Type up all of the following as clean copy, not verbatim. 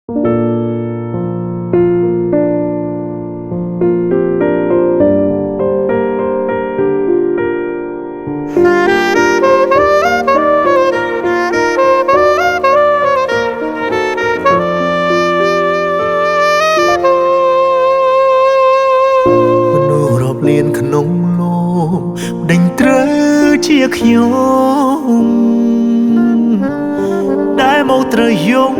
មនុស្សរាប់លានក្នុងលោកដេញត្រូវជាខ្ញុំដែលមកត្រូវយំ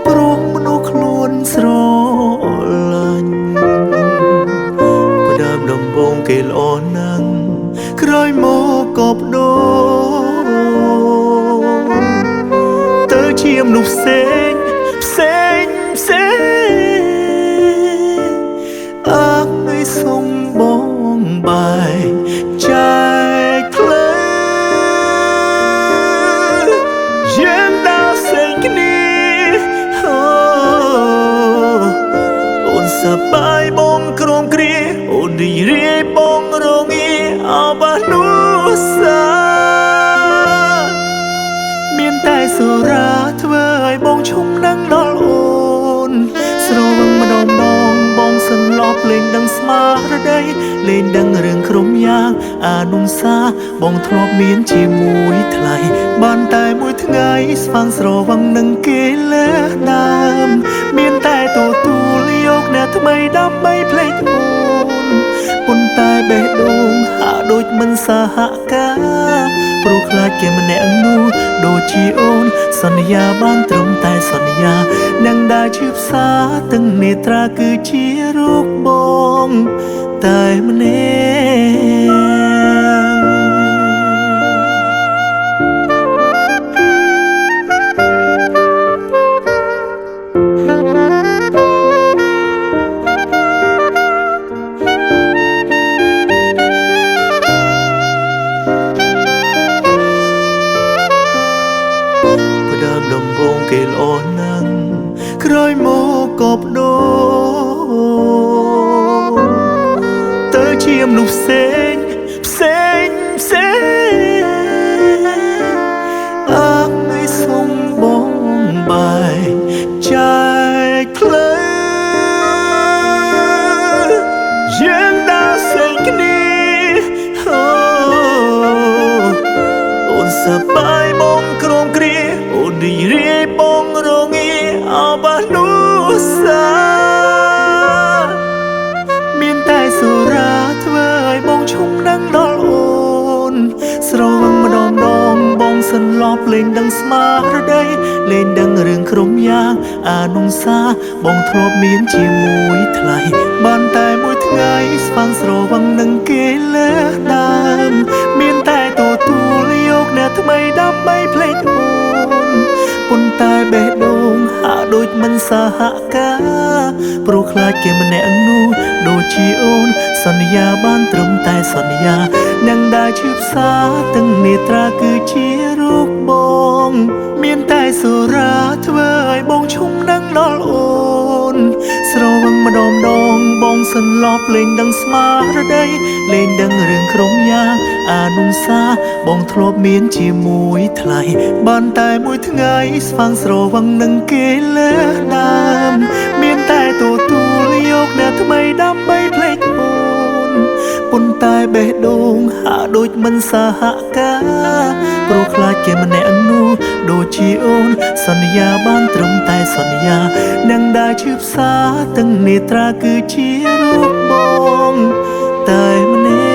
ព្រោះមនុស្សខ្លួនស្រឡាញ់ផ្ដើមដំបូងគេល្អណាស់ក្រោយមកក៏បដូរទៅជាមនុស្សផ្សេងអើយសុំបងបែកចែកផ្លូវយើងដើរផ្សេងគ្នាអូនសប្បាយបងក្រំគ្រាអូនរីករាយបងរងាអបនោះសាមានតែសូរ៉ាធ្វើឲ្យបងឈុំនឹងដល់អូនស្រវឹងម្ដងបងសន្លប់លេងដឹងស្មារតីលេងដឹងរឿងក្រុមយ៉ាងអានុសាបងធ្លាប់មានជាមួយថ្លៃបានតែមួយថ្ងៃស្វាងស្រវឹងនឹងគេលើដើមមានតែទទួលយកអ្នកថ្មីដើម្បីភ្លេចអូនប៉ុន្តែបេះដូងហាក់ដូចមិនសហការព្រោះខ្លាចគេម្នាក់នោះដូចជាអូនសន្យាបានត្រឹមតែសន្យានឹងដើរឈឺផ្សាទាំងនេត្រាគឺជារូបបងតែម្នាក់ដើមដំបូងគេល្អណាស់ក្រោយមកក៏បដូរទៅជាមនុស្សផ្សេងអើយសុំបងបែកចែកផ្លូវយើងដើរផ្សេងគ្នាអូនសប្បាយបងក្រំគ្រាអូនរីករាយបងរងាអបនោះសាមានតែសូរ៉ាធ្វើឲ្យបងឈុំនឹងដល់អូនស្រវឹងម្ដងបងសន្លប់លេងដឹងស្មារតីលេងដឹងរឿងក្រុមយ៉ាងអានុសាបងធ្លាប់មានជាមួយថ្លៃបានតែមួយថ្ងៃស្វាងស្រវឹងនឹងគេលើដើមមានតែទទួលយកអ្នកថ្មីដើម្បីភ្លេចអូនប៉ុន្តែបេះដូងហាក់ដូចមិនសហការព្រោះខ្លាចគេម្នាក់នោះដូចជាអូនសន្យាបានត្រឹមតែសន្យានឹងដើរឈឺផ្សាទាំងនេត្រាគឺជារូបបងមានតែសូរ៉ាធ្វើឲ្យបងឈុំនឹងដល់អូនស្រវឹងម្ដងបងសន្លប់លេងដឹងស្មារតីលេងដឹងរឿងក្រុមយ៉ាងអានុសាបងធ្លាប់មានជាមួយថ្លៃបានតែមួយថ្ងៃស្វាងស្រវឹងនឹងគេលើដើមមានតែទទួលយកអ្នកថ្មីដើម្បីភ្លេចអូនប៉ុន្តែបេះដូងហាក់ដូចមិនសហការព្រោះខ្លាចគេម្នាក់នោះដូចជាអូនសន្យាបានត្រឹមតែសន្យានឹងដើរឈឺផ្សាទាំងនេត្រាគឺជារូបបងតែម្នាក់